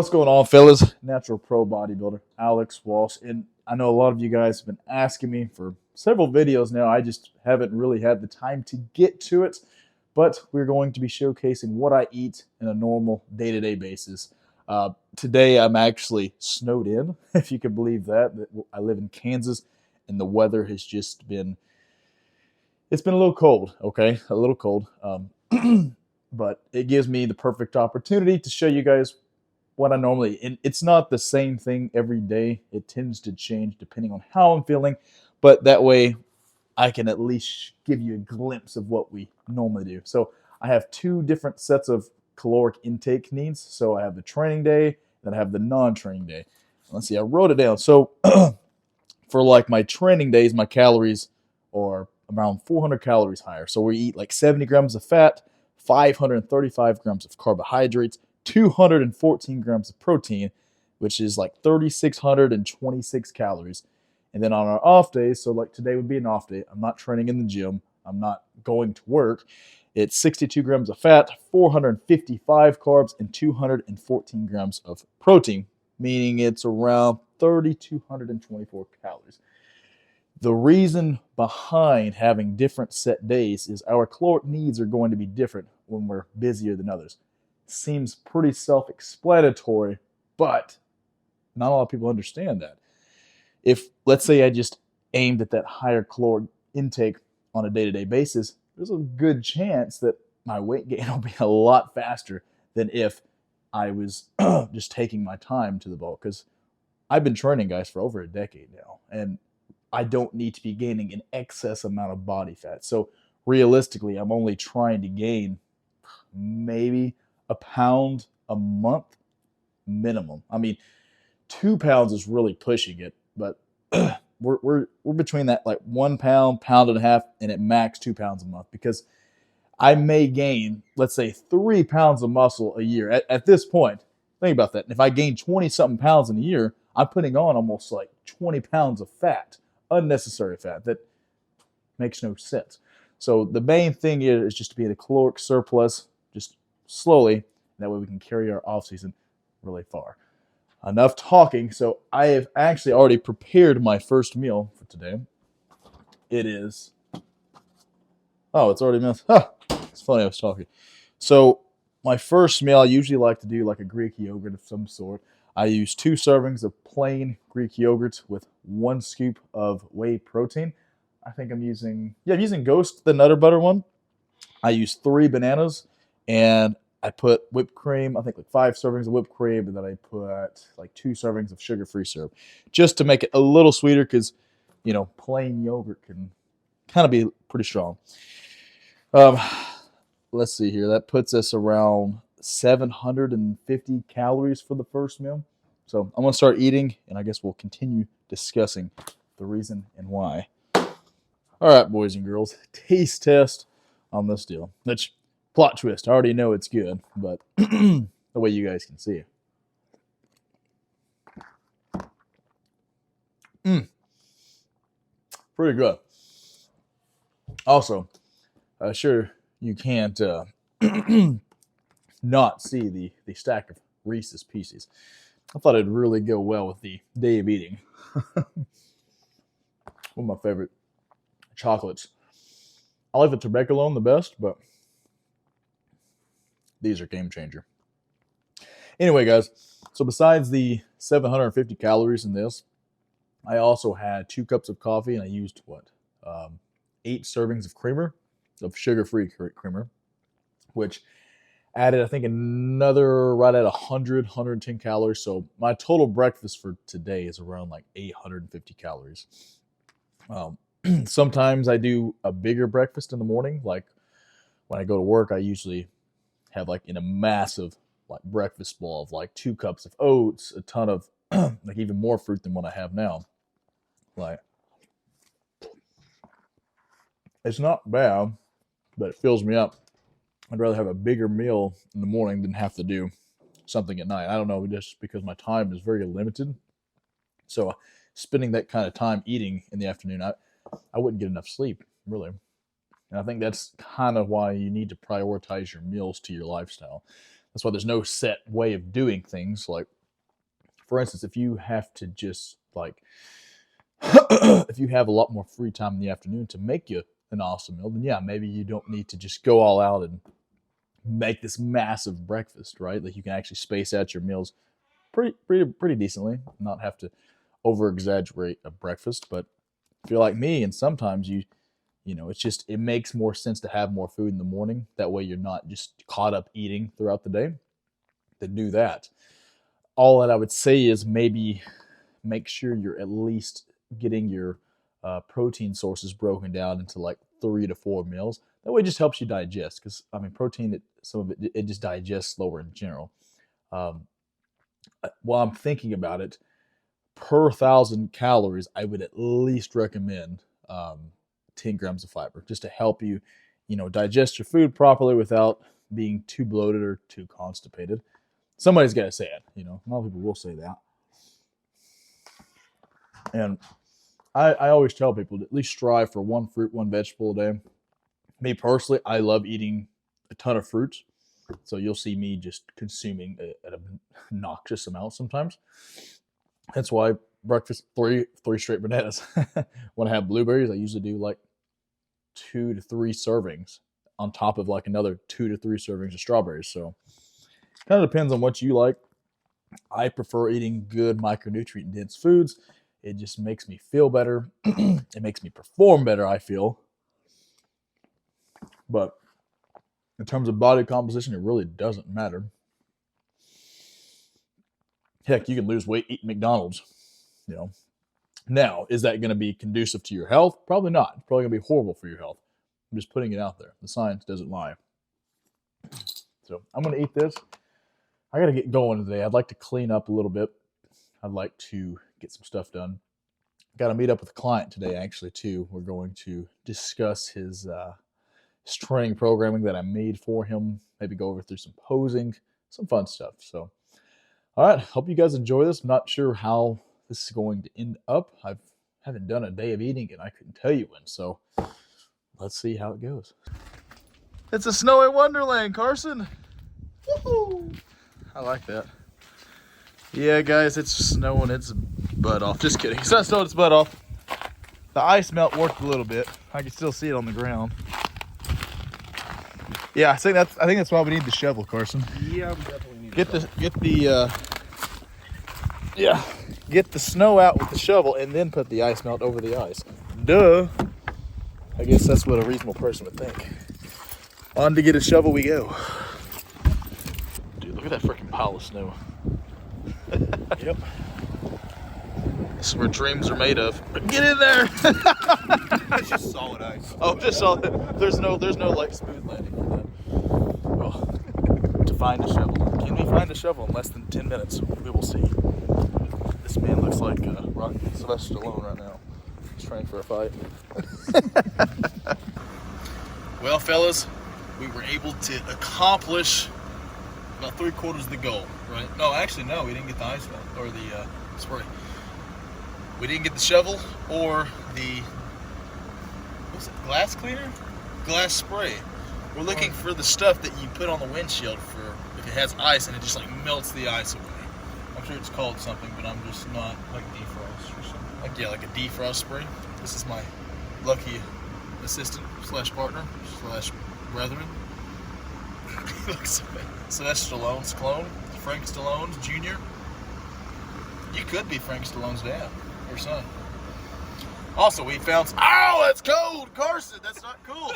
What's going on, fellas? Natural Pro Bodybuilder, Alex Walsh. And I know a lot of you guys have been asking me for several videos now. I just haven't really had the time to get to it. But we're going to be showcasing what I eat in a normal day-to-day basis. Today, I'm actually snowed in, if you can believe that. I live in Kansas, and the weather has just been, it's been a little cold, okay? A little cold. But it gives me the perfect opportunity to show you guys what I normally, and it's not the same thing every day. It tends to change depending on how I'm feeling, but that way I can at least give you a glimpse of what we normally do. So I have two different sets of caloric intake needs. So I have the training day, then I have the non-training day. Let's see, I wrote it down. So for like my training days, my calories are around 400 calories higher. So we eat like 70 grams of fat, 535 grams of carbohydrates, 214 grams of protein, which is like 3,626 calories. And then on our off days, so like today would be an off day, I'm not training in the gym, I'm not going to work, it's 62 grams of fat, 455 carbs, and 214 grams of protein, meaning it's around 3,224 calories. The reason behind having different set days is our caloric needs are going to be different when we're busier than others. Seems pretty self-explanatory, but not a lot of people understand that. If, let's say, I just aimed at that higher caloric intake on a day-to-day basis, there's a good chance that my weight gain will be a lot faster than if I was just taking my time to the bulk. Because I've been training, guys, for over a decade now, and I don't need to be gaining an excess amount of body fat. So realistically, I'm only trying to gain maybe a pound a month minimum. I mean, 2 pounds is really pushing it, but we're between that like 1 pound, pound and a half, and at max 2 pounds a month, because I may gain, let's say, 3 pounds of muscle a year. At this point, think about that. If I gain 20 something pounds in a year, I'm putting on almost like 20 pounds of fat, unnecessary fat that makes no sense. So the main thing here is just to be in a caloric surplus, just slowly. That way we can carry our off season really far. Enough talking. So I have actually already prepared my first meal for today. It is, oh, it's already missed. Huh. It's funny I was talking. So my first meal, I usually like to do like a Greek yogurt of some sort. I use 2 servings of plain Greek yogurt with 1 scoop of whey protein. I think I'm using Ghost, the Nutter Butter one. I use 3 bananas, and I put whipped cream, I think like 5 servings of whipped cream, and then I put like 2 servings of sugar-free syrup, just to make it a little sweeter, because, you know, plain yogurt can kind of be pretty strong. Let's see here. That puts us around 750 calories for the first meal. So I'm going to start eating, and I guess we'll continue discussing the reason and why. All right, boys and girls, taste test on this deal. Which, plot twist, I already know it's good, but the way you guys can see it. Pretty good. Also, sure you can't not see the stack of Reese's Pieces. I thought it'd really go well with the day of eating. One of my favorite chocolates. I like the Temecula the best, but these are game changer. Anyway, guys, so besides the 750 calories in this, I also had 2 cups of coffee, and I used 8 servings of creamer, of sugar-free creamer, which added, I think, another right at 100, 110 calories. So my total breakfast for today is around like 850 calories. Sometimes I do a bigger breakfast in the morning. Like when I go to work, I usually have like in a massive like breakfast bowl of like 2 cups of oats, a ton of like even more fruit than what I have now. Like, it's not bad, but it fills me up. I'd rather have a bigger meal in the morning than have to do something at night. I don't know, just because my time is very limited. So spending that kind of time eating in the afternoon, I wouldn't get enough sleep, really. And I think that's kind of why you need to prioritize your meals to your lifestyle. That's why there's no set way of doing things. Like For instance, if you have to just like, if you have a lot more free time in the afternoon to make you an awesome meal, then yeah, maybe you don't need to just go all out and make this massive breakfast, right? Like you can actually space out your meals pretty decently, not have to over exaggerate a breakfast. But if you're like me, and sometimes it makes more sense to have more food in the morning. That way you're not just caught up eating throughout the day. To do that, all that I would say is maybe make sure you're at least getting your protein sources broken down into like 3 to 4 meals. That way it just helps you digest, because I mean protein, some of it just digests slower in general. While I'm thinking about it, per 1,000 calories, I would at least recommend 10 grams of fiber, just to help you, digest your food properly without being too bloated or too constipated. Somebody's got to say it, a lot of people will say that. And I always tell people to at least strive for 1 fruit, 1 vegetable a day. Me personally, I love eating a ton of fruits. So you'll see me just consuming at an obnoxious amount sometimes. That's why breakfast, three straight bananas. When I have blueberries, I usually do like 2 to 3 servings on top of like another 2 to 3 servings of strawberries. So kind of depends on what you like. I prefer eating good micronutrient dense foods. It just makes me feel better. It makes me perform better, I feel. But in terms of body composition, it really doesn't matter. Heck, you can lose weight eating McDonald's. Now, is that going to be conducive to your health? Probably not. It's probably going to be horrible for your health. I'm just putting it out there. The science doesn't lie. So I'm going to eat this. I got to get going today. I'd like to clean up a little bit. I'd like to get some stuff done. Got to meet up with a client today, actually, too. We're going to discuss his training programming that I made for him. Maybe go over through some posing, some fun stuff. So, all right. Hope you guys enjoy this. I'm not sure how this is going to end up. I haven't done a day of eating, and I couldn't tell you when. So, let's see how it goes. It's a snowy wonderland, Carson. Woohoo! I like that. Yeah, guys, it's snowing its butt off. Just kidding. It's not snowing its butt off. The ice melt worked a little bit. I can still see it on the ground. Yeah, I think that's why we need the shovel, Carson. Yeah, we definitely need get the snow out with the shovel and then put the ice melt over the ice. Duh. I guess that's what a reasonable person would think. On to get a shovel we go. Dude, look at that freaking pile of snow. Yep. This is where dreams are made of. Get in there! It's just solid ice. Oh, just solid. There's no like smooth landing on that. Well, to find a shovel. Can we find a shovel in less than 10 minutes? We will see. This man looks like Sylvester Stallone right now. He's training for a fight. Well, fellas, we were able to accomplish about 3/4 of the goal, right? No, actually, no, we didn't get the ice melt or the spray. We didn't get the shovel or the glass cleaner? Glass spray. We're looking for the stuff that you put on the windshield for if it has ice and it just like melts the ice away. I'm sure it's called something, but I'm just not like defrost or something. Like a defrost spray. This is my lucky assistant / partner / brethren. Sylvester Stallone's clone, Frank Stallone's Jr. You could be Frank Stallone's dad or son. Also, we found ow, that's cold, Carson. That's not cool.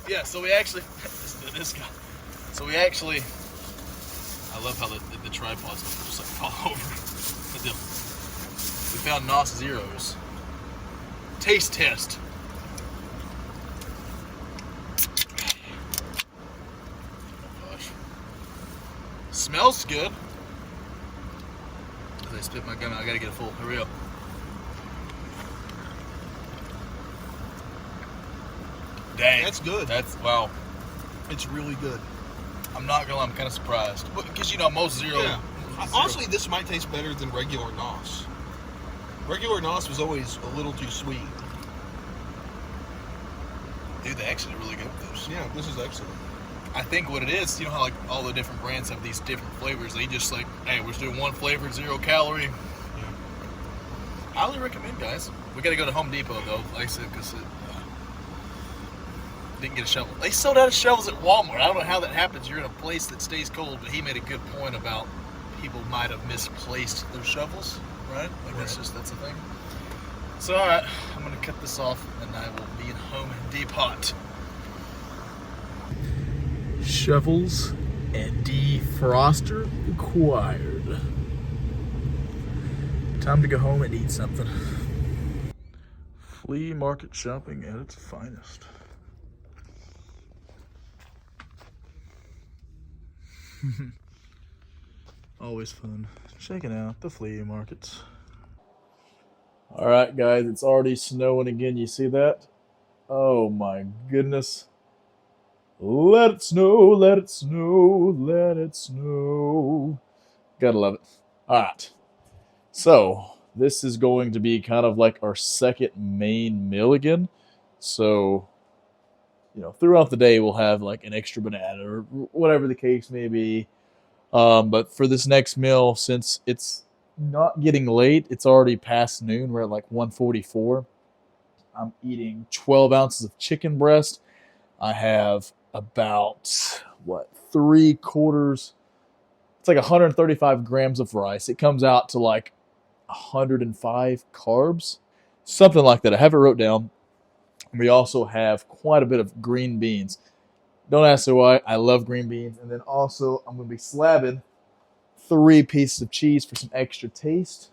Yeah, so we actually this guy. So we actually, I love how the tripods just like fall over. We found NOS Zeros. Taste test. Oh gosh. Smells good. As I spit my gum out, I gotta get a full. Hurry up. Dang. That's good. That's, wow. It's really good. I'm not gonna lie, I'm kind of surprised. Because, most zero. Yeah. Honestly, this might taste better than regular NOS. Regular NOS was always a little too sweet. Dude, they actually did really good with this. Yeah, this is excellent. I think what it is, you know how like all the different brands have these different flavors. They just like, hey, we're just doing one flavor, 0 calorie. Yeah. Highly recommend, guys. We got to go to Home Depot though, like I said, because didn't get a shovel. They sold out of shovels at Walmart. I don't know how that happens. You're in a place that stays cold, but he made a good point about people might have misplaced their shovels, right? Like that's a thing. So all right, I'm gonna cut this off, and I will be in Home Depot. Shovels and defroster required. Time to go home and eat something. Flea market shopping at its finest. Always fun checking out the flea markets. All right, guys, it's already snowing again. You see that? Oh my goodness. Let it snow, let it snow, let it snow. Gotta love it. All right. So, this is going to be kind of like our second main meal again. So, you know, throughout the day, we'll have like an extra banana or whatever the case may be. But for this next meal, since it's not getting late, it's already past noon. We're at like 1:44. I'm eating 12 ounces of chicken breast. I have about, what, 3/4. It's like 135 grams of rice. It comes out to like 105 carbs, something like that. I have it wrote down. We also have quite a bit of green beans. Don't ask me why. I love green beans. And then also, I'm going to be slabbing 3 pieces of cheese for some extra taste.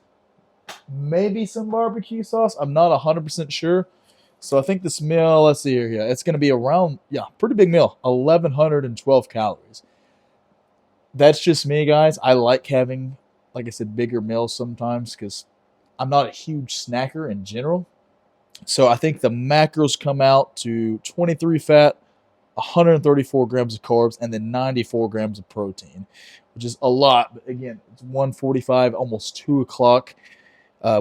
Maybe some barbecue sauce. I'm not 100% sure. So I think this meal, let's see here. Yeah, it's going to be around, pretty big meal. 1,112 calories. That's just me, guys. I like having, like I said, bigger meals sometimes because I'm not a huge snacker in general. So I think the macros come out to 23 fat, 134 grams of carbs, and then 94 grams of protein, which is a lot. But again, it's 1:45, almost 2 o'clock.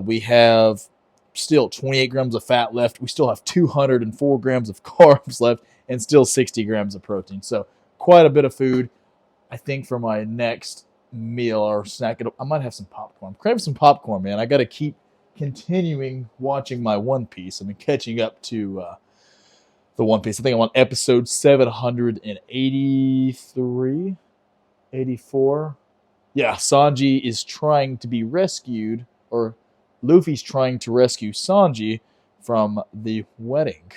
We have still 28 grams of fat left. We still have 204 grams of carbs left and still 60 grams of protein. So quite a bit of food. I think for my next meal or snack, I might have some popcorn. I'm craving some popcorn, man. I got to keep continuing watching my One Piece. I've been catching up to the One Piece. I think I'm on episode 783, 84. Yeah, Sanji is trying to be rescued, or Luffy's trying to rescue Sanji from the wedding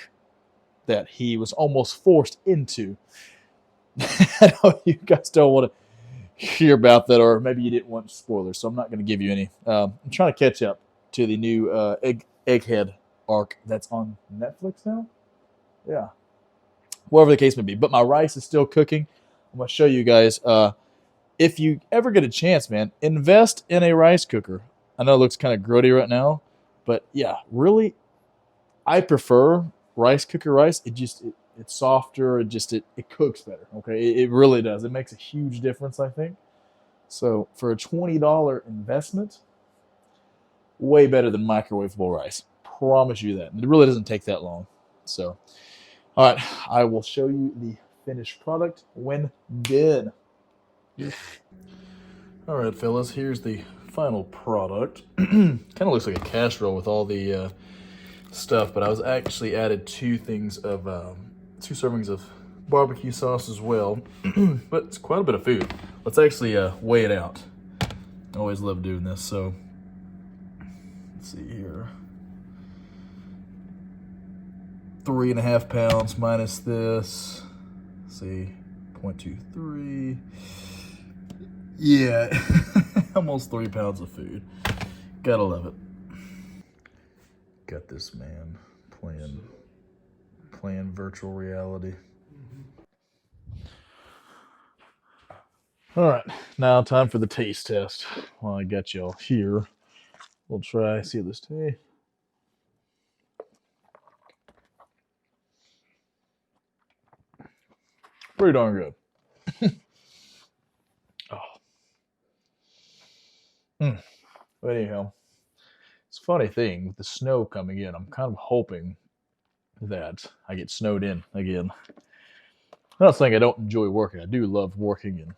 that he was almost forced into. I know you guys don't want to hear about that, or maybe you didn't want spoilers, so I'm not going to give you any. I'm trying to catch up to the new Egghead arc that's on Netflix now. Yeah. Whatever the case may be. But my rice is still cooking. I'm going to show you guys. If you ever get a chance, man, invest in a rice cooker. I know it looks kind of grody right now, but yeah, really, I prefer rice cooker rice. It's softer. It cooks better. Okay, it really does. It makes a huge difference, I think. So for a $20 investment, way better than microwavable rice. Promise you that. It really doesn't take that long. So, all right, I will show you the finished product when done. All right, fellas, here's the final product. Kind of looks like a casserole with all the stuff, but I was actually added 2 servings of barbecue sauce as well. But it's quite a bit of food. Let's actually weigh it out. I always love doing this. So let's see here. 3.5 pounds minus this. Let's see, 0.23. Yeah, almost 3 pounds of food. Gotta love it. Got this man playing virtual reality. All right, now time for the taste test. Well, I got y'all here. We'll try, see this taste. Pretty darn good. But anyhow, it's a funny thing with the snow coming in. I'm kind of hoping that I get snowed in again. I'm not saying I don't enjoy working. I do love working and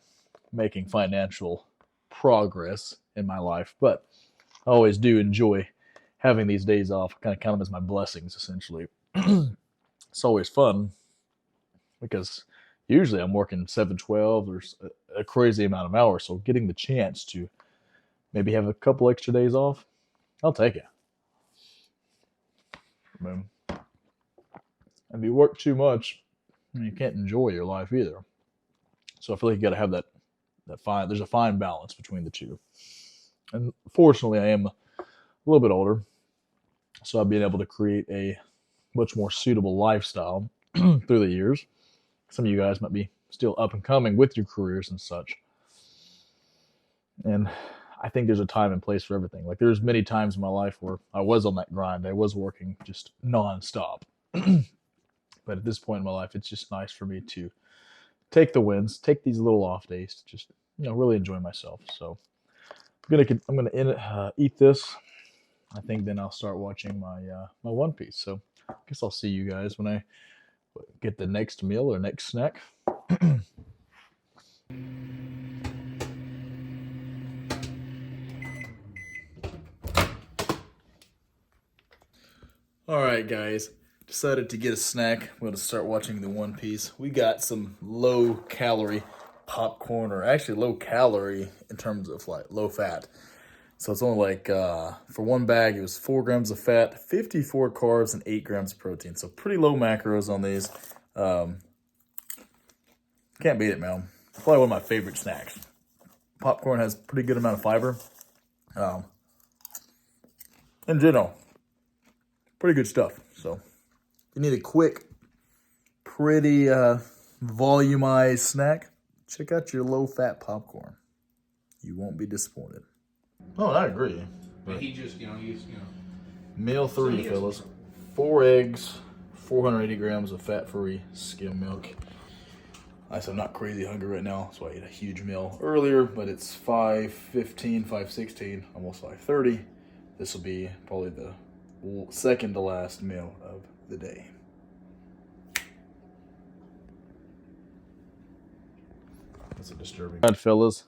making financial progress in my life, but I always do enjoy having these days off. Kind of count them as my blessings, essentially. It's always fun because usually I'm working 7, 12 or a crazy amount of hours. So getting the chance to maybe have a couple extra days off, I'll take it. I mean, if you work too much, you can't enjoy your life either. So I feel like you got to have that fine. There's a fine balance between the two. And fortunately, I am a little bit older, so I've been able to create a much more suitable lifestyle through the years. Some of you guys might be still up and coming with your careers and such. And I think there's a time and place for everything. Like there's many times in my life where I was on that grind. I was working just nonstop. But at this point in my life, it's just nice for me to take the wins, take these little off days to just, really enjoy myself. So I'm gonna eat this. I think then I'll start watching my One Piece. So I guess I'll see you guys when I get the next meal or next snack. All right, guys. Decided to get a snack. I'm going to start watching the One Piece. We got some low calorie popcorn, or actually low calorie in terms of like low fat. So it's only like, for one bag, it was 4 grams of fat, 54 carbs, and 8 grams of protein. So pretty low macros on these. Can't beat it, man. Probably one of my favorite snacks. Popcorn has pretty good amount of fiber. In general, pretty good stuff. So if you need a quick, pretty volumized snack, check out your low-fat popcorn. You won't be disappointed. Oh, I agree. But he just, Meal 3, fellas. 4 eggs, 480 grams of fat-free skim milk. I'm not crazy hungry right now, so I ate a huge meal earlier, but it's 5:15, 5:16, almost 5:30. This will be probably the second to last meal of the day. That's a disturbing. All right, fellas,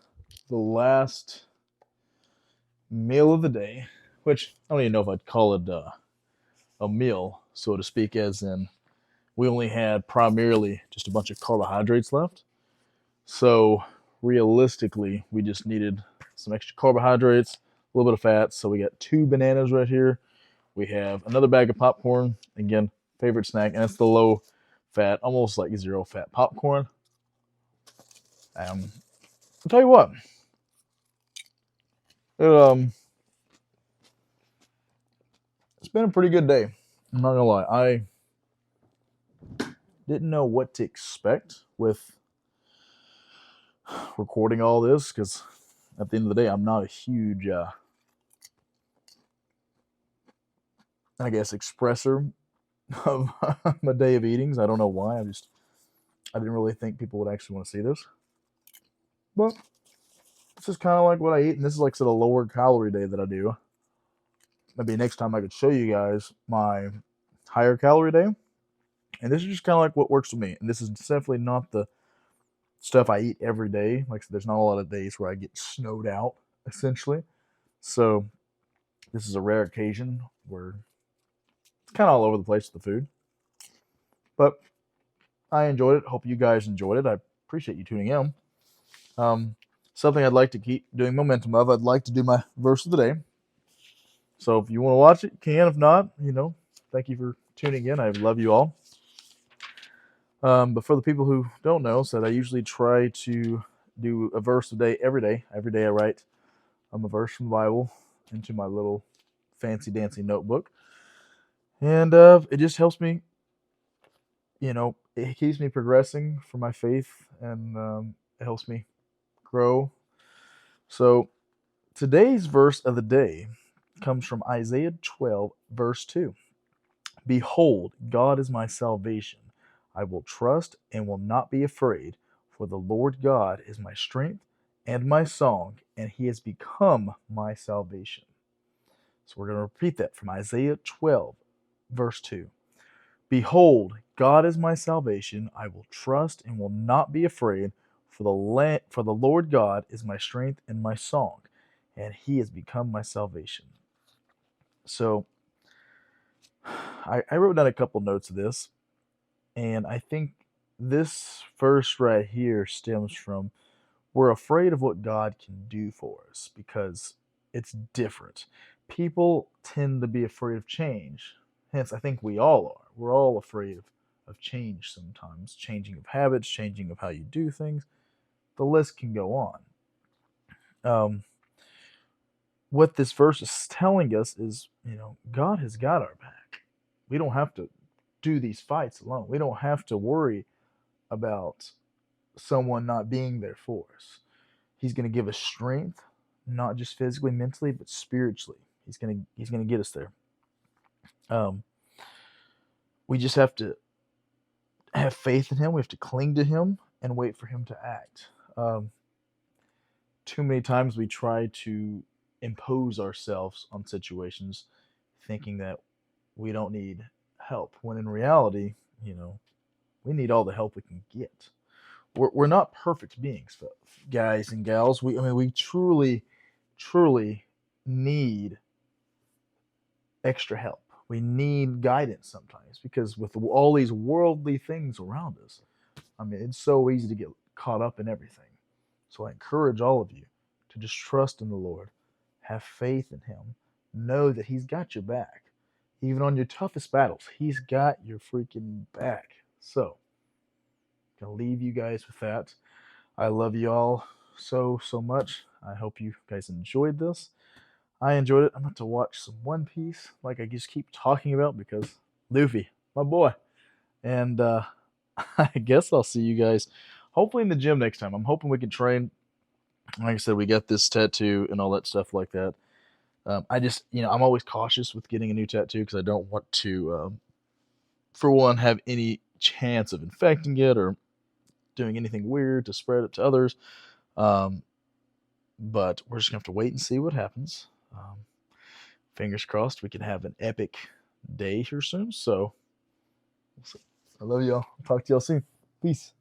the last meal of the day, which I don't even know if I'd call it a meal, so to speak, as in we only had primarily just a bunch of carbohydrates left. So realistically, we just needed some extra carbohydrates, a little bit of fat. So we got 2 bananas right here. We have another bag of popcorn. Again, favorite snack, and it's the low fat, almost like 0 fat popcorn. I'll tell you what. It's been a pretty good day. I'm not gonna lie. I didn't know what to expect with recording all this because at the end of the day, I'm not a huge, I guess, expresser of my day of eatings. I don't know why. I didn't really think people would actually want to see this. But this is kind of like what I eat, and this is like sort of a lower calorie day that I do. Maybe next time I could show you guys my higher calorie day. And this is just kind of like what works for me. And this is definitely not the stuff I eat every day. Like, there's not a lot of days where I get snowed out, essentially. So this is a rare occasion where it's kind of all over the place with the food. But I enjoyed it. Hope you guys enjoyed it. I appreciate you tuning in. Something I'd like to keep doing momentum of, I'd like to do my verse of the day. So if you want to watch it, you can. If not, thank you for tuning in. I love you all. But for the people who don't know, I usually try to do a verse a day every day. Every day I write a verse from the Bible into my little fancy dancy notebook. And it just helps me, it keeps me progressing for my faith, and it helps me grow. So today's verse of the day comes from Isaiah 12, verse 2. Behold, God is my salvation. I will trust and will not be afraid, for the Lord God is my strength and my song, and he has become my salvation. So we're going to repeat that from Isaiah 12, verse 2. Behold, God is my salvation. I will trust and will not be afraid, for the Lord God is my strength and my song, and he has become my salvation. So I wrote down a couple notes of this, and I think this verse right here stems from we're afraid of what God can do for us because it's different. People tend to be afraid of change. Hence, I think we all are. We're all afraid of change sometimes, changing of habits, changing of how you do things. The list can go on. Um, what this verse is telling us is, God has got our back. We don't have to do these fights alone. We don't have to worry about someone not being there for us. He's going to give us strength, not just physically, mentally, but spiritually. He's going to get us there. Um, we just have to have faith in him. We have to cling to him and wait for him to act. Too many times we try to impose ourselves on situations, thinking that we don't need help. When in reality, we need all the help we can get. We're not perfect beings, guys and gals. We truly need extra help. We need guidance sometimes because with all these worldly things around us, it's so easy to get caught up in everything. So I encourage all of you to just trust in the Lord, have faith in him, know that he's got your back. Even on your toughest battles, he's got your freaking back. So, I'm going to leave you guys with that. I love you all so much. I hope you guys enjoyed this. I enjoyed it. I'm about to watch some One Piece, like I just keep talking about, because Luffy, my boy. And I guess I'll see you guys hopefully in the gym next time. I'm hoping we can train. Like I said, we got this tattoo and all that stuff like that. I just, I'm always cautious with getting a new tattoo because I don't want to, for one, have any chance of infecting it or doing anything weird to spread it to others. But we're just going to have to wait and see what happens. Fingers crossed we can have an epic day here soon. So, I love y'all. I'll talk to y'all soon. Peace.